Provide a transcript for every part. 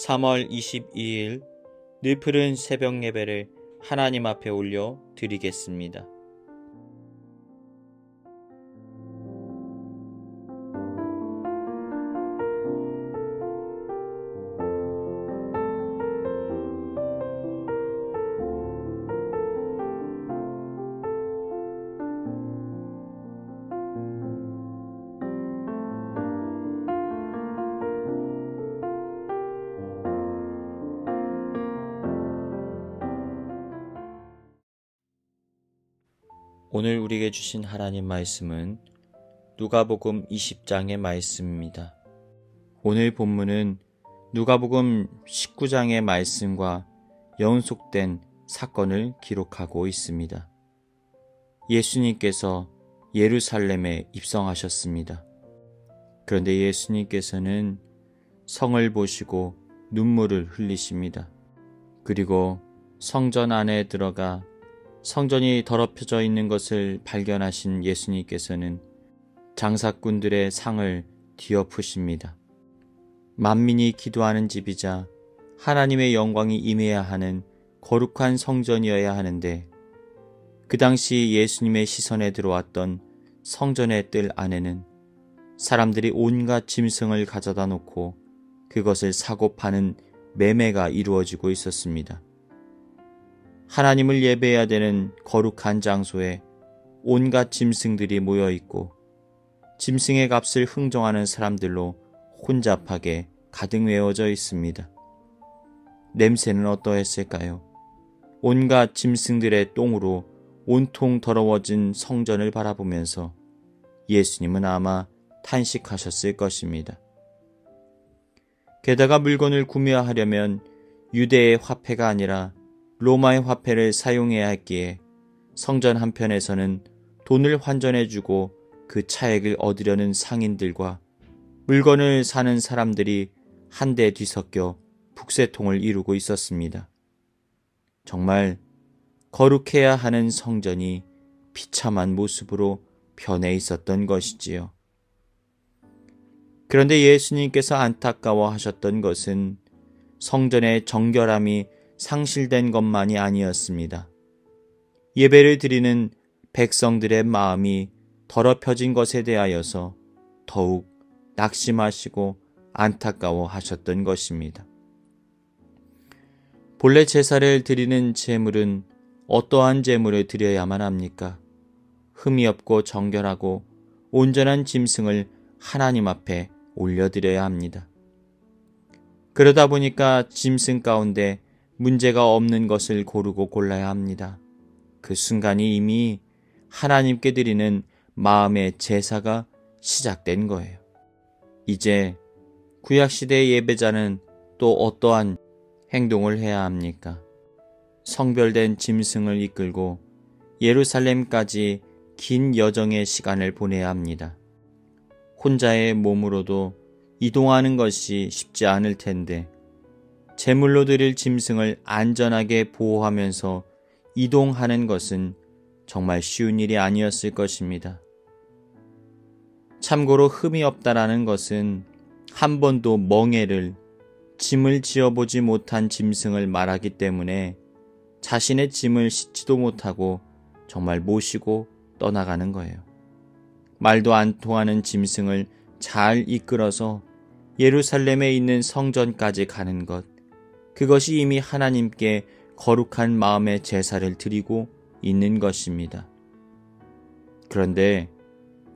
3월 22일 늦푸른 새벽 예배를 하나님 앞에 올려 드리겠습니다. 오늘 우리에게 주신 하나님 말씀은 누가복음 20장의 말씀입니다. 오늘 본문은 누가복음 19장의 말씀과 연속된 사건을 기록하고 있습니다. 예수님께서 예루살렘에 입성하셨습니다. 그런데 예수님께서는 성을 보시고 눈물을 흘리십니다. 그리고 성전 안에 들어가 성전이 더럽혀져 있는 것을 발견하신 예수님께서는 장사꾼들의 상을 뒤엎으십니다. 만민이 기도하는 집이자 하나님의 영광이 임해야 하는 거룩한 성전이어야 하는데 그 당시 예수님의 시선에 들어왔던 성전의 뜰 안에는 사람들이 온갖 짐승을 가져다 놓고 그것을 사고 파는 매매가 이루어지고 있었습니다. 하나님을 예배해야 되는 거룩한 장소에 온갖 짐승들이 모여있고 짐승의 값을 흥정하는 사람들로 혼잡하게 가득 메워져 있습니다. 냄새는 어떠했을까요? 온갖 짐승들의 똥으로 온통 더러워진 성전을 바라보면서 예수님은 아마 탄식하셨을 것입니다. 게다가 물건을 구매하려면 유대의 화폐가 아니라 로마의 화폐를 사용해야 했기에 성전 한편에서는 돈을 환전해주고 그 차액을 얻으려는 상인들과 물건을 사는 사람들이 한데 뒤섞여 북새통을 이루고 있었습니다. 정말 거룩해야 하는 성전이 비참한 모습으로 변해 있었던 것이지요. 그런데 예수님께서 안타까워하셨던 것은 성전의 정결함이 상실된 것만이 아니었습니다. 예배를 드리는 백성들의 마음이 더럽혀진 것에 대하여서 더욱 낙심하시고 안타까워하셨던 것입니다. 본래 제사를 드리는 제물은 어떠한 제물을 드려야만 합니까? 흠이 없고 정결하고 온전한 짐승을 하나님 앞에 올려드려야 합니다. 그러다 보니까 짐승 가운데 문제가 없는 것을 고르고 골라야 합니다. 그 순간이 이미 하나님께 드리는 마음의 제사가 시작된 거예요. 이제 구약시대의 예배자는 또 어떠한 행동을 해야 합니까? 성별된 짐승을 이끌고 예루살렘까지 긴 여정의 시간을 보내야 합니다. 혼자의 몸으로도 이동하는 것이 쉽지 않을 텐데 제물로 드릴 짐승을 안전하게 보호하면서 이동하는 것은 정말 쉬운 일이 아니었을 것입니다. 참고로 흠이 없다라는 것은 한 번도 멍에를 짐을 지어보지 못한 짐승을 말하기 때문에 자신의 짐을 싣지도 못하고 정말 모시고 떠나가는 거예요. 말도 안 통하는 짐승을 잘 이끌어서 예루살렘에 있는 성전까지 가는 것, 그것이 이미 하나님께 거룩한 마음의 제사를 드리고 있는 것입니다. 그런데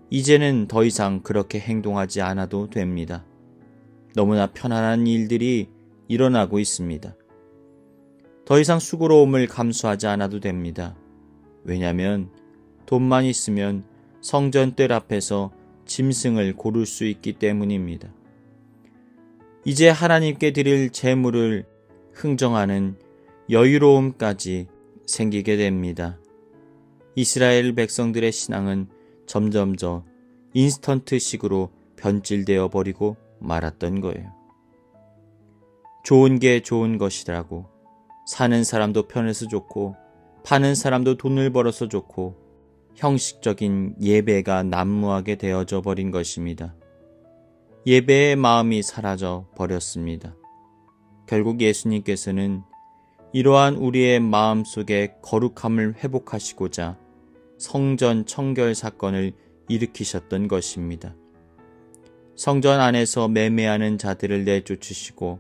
이제는 더 이상 그렇게 행동하지 않아도 됩니다. 너무나 편안한 일들이 일어나고 있습니다. 더 이상 수고로움을 감수하지 않아도 됩니다. 왜냐하면 돈만 있으면 성전 뜰 앞에서 짐승을 고를 수 있기 때문입니다. 이제 하나님께 드릴 제물을 흥정하는 여유로움까지 생기게 됩니다. 이스라엘 백성들의 신앙은 점점 인스턴트식으로 변질되어 버리고 말았던 거예요. 좋은 게 좋은 것이라고, 사는 사람도 편해서 좋고 파는 사람도 돈을 벌어서 좋고 형식적인 예배가 난무하게 되어져 버린 것입니다. 예배의 마음이 사라져 버렸습니다. 결국 예수님께서는 이러한 우리의 마음속의 거룩함을 회복하시고자 성전 청결 사건을 일으키셨던 것입니다. 성전 안에서 매매하는 자들을 내쫓으시고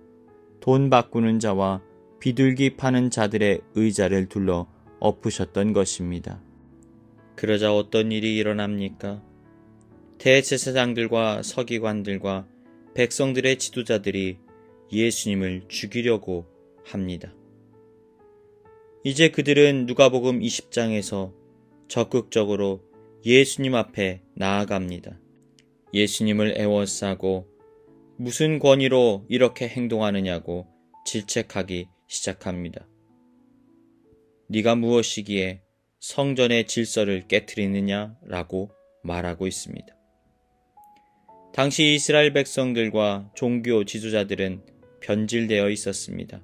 돈 바꾸는 자와 비둘기 파는 자들의 의자를 둘러 엎으셨던 것입니다. 그러자 어떤 일이 일어납니까? 대제사장들과 서기관들과 백성들의 지도자들이 예수님을 죽이려고 합니다. 이제 그들은 누가복음 20장에서 적극적으로 예수님 앞에 나아갑니다. 예수님을 애워싸고 무슨 권위로 이렇게 행동하느냐고 질책하기 시작합니다. 네가 무엇이기에 성전의 질서를 깨트리느냐라고 말하고 있습니다. 당시 이스라엘 백성들과 종교 지도자들은 변질되어 있었습니다.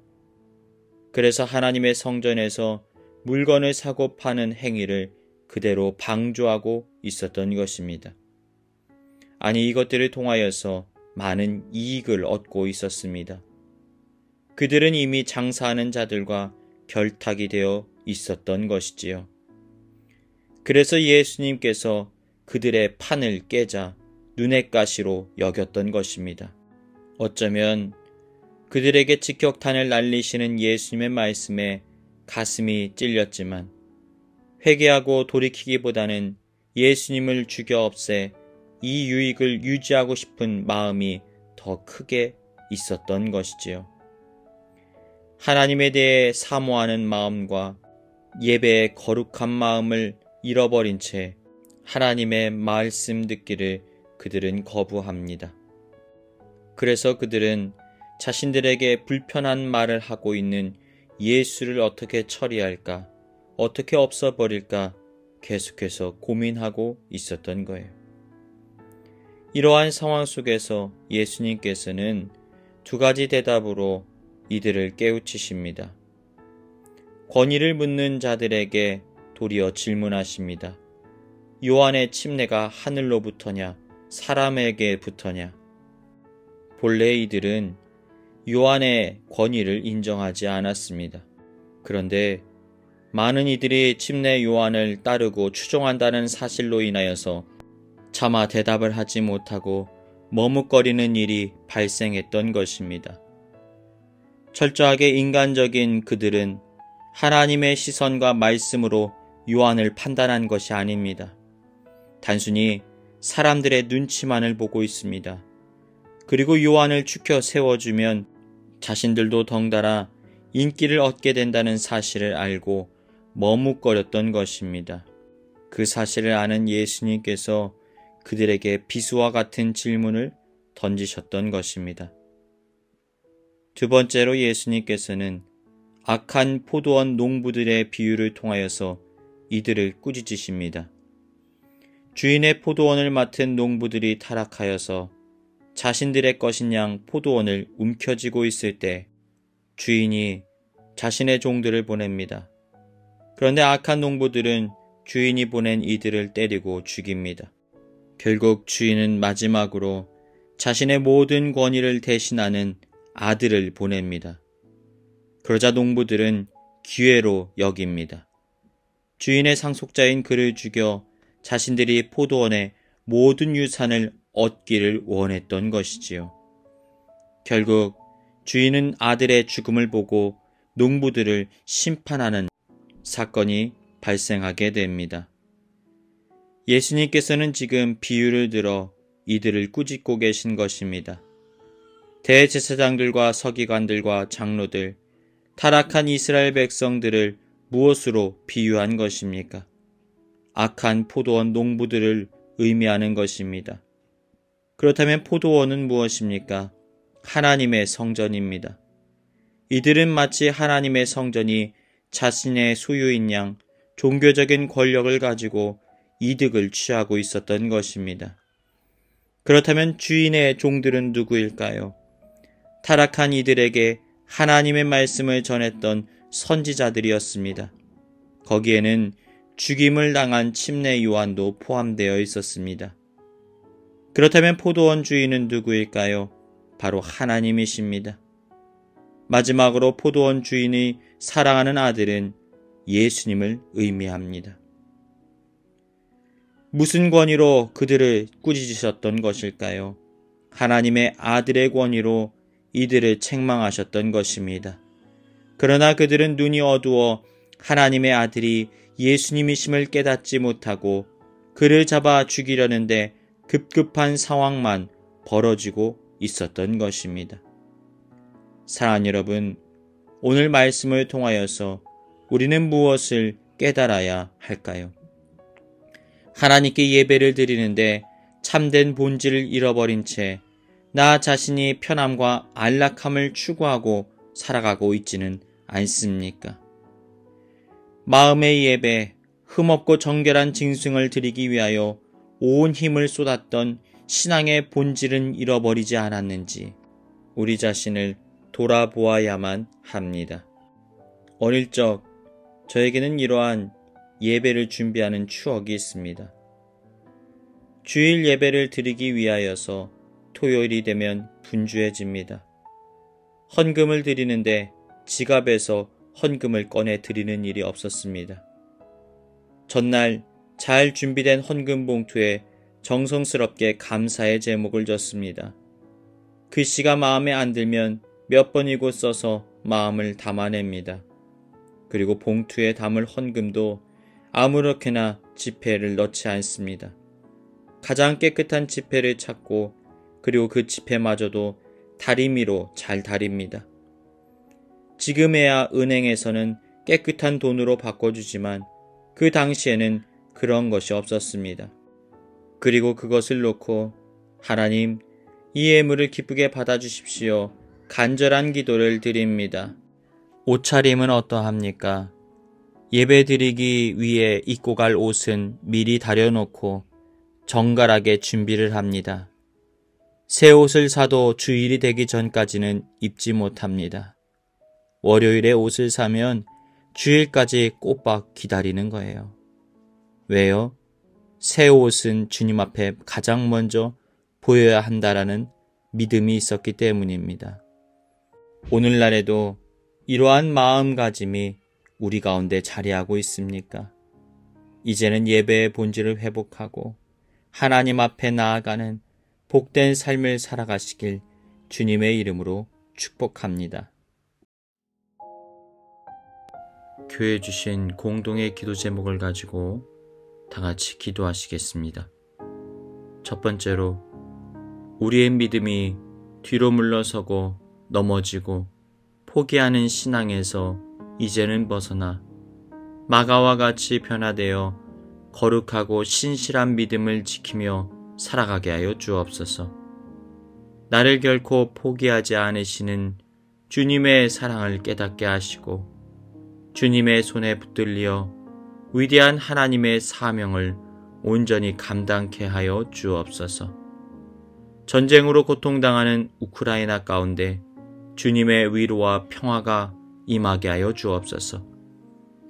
그래서 하나님의 성전에서 물건을 사고 파는 행위를 그대로 방조하고 있었던 것입니다. 아니, 이것들을 통하여서 많은 이익을 얻고 있었습니다. 그들은 이미 장사하는 자들과 결탁이 되어 있었던 것이지요. 그래서 예수님께서 그들의 판을 깨자 눈의 가시로 여겼던 것입니다. 어쩌면 그들에게 직격탄을 날리시는 예수님의 말씀에 가슴이 찔렸지만 회개하고 돌이키기보다는 예수님을 죽여 없애 이 유익을 유지하고 싶은 마음이 더 크게 있었던 것이지요. 하나님에 대해 사모하는 마음과 예배의 거룩한 마음을 잃어버린 채 하나님의 말씀 듣기를 그들은 거부합니다. 그래서 그들은 자신들에게 불편한 말을 하고 있는 예수를 어떻게 처리할까, 어떻게 없애버릴까 계속해서 고민하고 있었던 거예요. 이러한 상황 속에서 예수님께서는 두 가지 대답으로 이들을 깨우치십니다. 권위를 묻는 자들에게 도리어 질문하십니다. 요한의 침례가 하늘로부터냐 사람에게부터냐? 본래 이들은 요한의 권위를 인정하지 않았습니다. 그런데 많은 이들이 침례 요한을 따르고 추종한다는 사실로 인하여서 차마 대답을 하지 못하고 머뭇거리는 일이 발생했던 것입니다. 철저하게 인간적인 그들은 하나님의 시선과 말씀으로 요한을 판단한 것이 아닙니다. 단순히 사람들의 눈치만을 보고 있습니다. 그리고 요한을 추켜 세워주면 자신들도 덩달아 인기를 얻게 된다는 사실을 알고 머뭇거렸던 것입니다. 그 사실을 아는 예수님께서 그들에게 비수와 같은 질문을 던지셨던 것입니다. 두 번째로 예수님께서는 악한 포도원 농부들의 비유를 통하여서 이들을 꾸짖으십니다. 주인의 포도원을 맡은 농부들이 타락하여서 자신들의 것인 양 포도원을 움켜쥐고 있을 때 주인이 자신의 종들을 보냅니다. 그런데 악한 농부들은 주인이 보낸 이들을 때리고 죽입니다. 결국 주인은 마지막으로 자신의 모든 권위를 대신하는 아들을 보냅니다. 그러자 농부들은 기회로 여깁니다. 주인의 상속자인 그를 죽여 자신들이 포도원의 모든 유산을 얻기를 원했던 것이지요. 결국 주인은 아들의 죽음을 보고 농부들을 심판하는 사건이 발생하게 됩니다. 예수님께서는 지금 비유를 들어 이들을 꾸짖고 계신 것입니다. 대제사장들과 서기관들과 장로들, 타락한 이스라엘 백성들을 무엇으로 비유한 것입니까? 악한 포도원 농부들을 의미하는 것입니다. 그렇다면 포도원은 무엇입니까? 하나님의 성전입니다. 이들은 마치 하나님의 성전이 자신의 소유인 양 종교적인 권력을 가지고 이득을 취하고 있었던 것입니다. 그렇다면 주인의 종들은 누구일까요? 타락한 이들에게 하나님의 말씀을 전했던 선지자들이었습니다. 거기에는 죽임을 당한 침례 요한도 포함되어 있었습니다. 그렇다면 포도원 주인은 누구일까요? 바로 하나님이십니다. 마지막으로 포도원 주인이 사랑하는 아들은 예수님을 의미합니다. 무슨 권위로 그들을 꾸짖으셨던 것일까요? 하나님의 아들의 권위로 이들을 책망하셨던 것입니다. 그러나 그들은 눈이 어두워 하나님의 아들이 예수님이심을 깨닫지 못하고 그를 잡아 죽이려는데 급급한 상황만 벌어지고 있었던 것입니다. 사랑하는 여러분, 오늘 말씀을 통하여서 우리는 무엇을 깨달아야 할까요? 하나님께 예배를 드리는데 참된 본질을 잃어버린 채 나 자신이 편함과 안락함을 추구하고 살아가고 있지는 않습니까? 마음의 예배, 흠없고 정결한 징승을 드리기 위하여 온 힘을 쏟았던 신앙의 본질은 잃어버리지 않았는지 우리 자신을 돌아보아야만 합니다. 어릴 적 저에게는 이러한 예배를 준비하는 추억이 있습니다. 주일 예배를 드리기 위하여서 토요일이 되면 분주해집니다. 헌금을 드리는데 지갑에서 헌금을 꺼내 드리는 일이 없었습니다. 전날 잘 준비된 헌금 봉투에 정성스럽게 감사의 제목을 적습니다. 글씨가 마음에 안 들면 몇 번이고 써서 마음을 담아냅니다. 그리고 봉투에 담을 헌금도 아무렇게나 지폐를 넣지 않습니다. 가장 깨끗한 지폐를 찾고 그리고 그 지폐마저도 다리미로 잘 다립니다. 지금에야 은행에서는 깨끗한 돈으로 바꿔주지만 그 당시에는 그런 것이 없었습니다. 그리고 그것을 놓고 하나님, 이 예물을 기쁘게 받아주십시오. 간절한 기도를 드립니다. 옷차림은 어떠합니까? 예배 드리기 위해 입고 갈 옷은 미리 다려놓고 정갈하게 준비를 합니다. 새 옷을 사도 주일이 되기 전까지는 입지 못합니다. 월요일에 옷을 사면 주일까지 꼬박 기다리는 거예요. 왜요? 새 옷은 주님 앞에 가장 먼저 보여야 한다라는 믿음이 있었기 때문입니다. 오늘날에도 이러한 마음가짐이 우리 가운데 자리하고 있습니까? 이제는 예배의 본질을 회복하고 하나님 앞에 나아가는 복된 삶을 살아가시길 주님의 이름으로 축복합니다. 교회 주신 공동의 기도 제목을 가지고 다 같이 기도하시겠습니다. 첫 번째로 우리의 믿음이 뒤로 물러서고 넘어지고 포기하는 신앙에서 이제는 벗어나 마가와 같이 변화되어 거룩하고 신실한 믿음을 지키며 살아가게 하여 주옵소서. 나를 결코 포기하지 않으시는 주님의 사랑을 깨닫게 하시고 주님의 손에 붙들려 위대한 하나님의 사명을 온전히 감당케 하여 주옵소서. 전쟁으로 고통당하는 우크라이나 가운데 주님의 위로와 평화가 임하게 하여 주옵소서.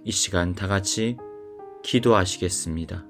이 시간 다 같이 기도하시겠습니다.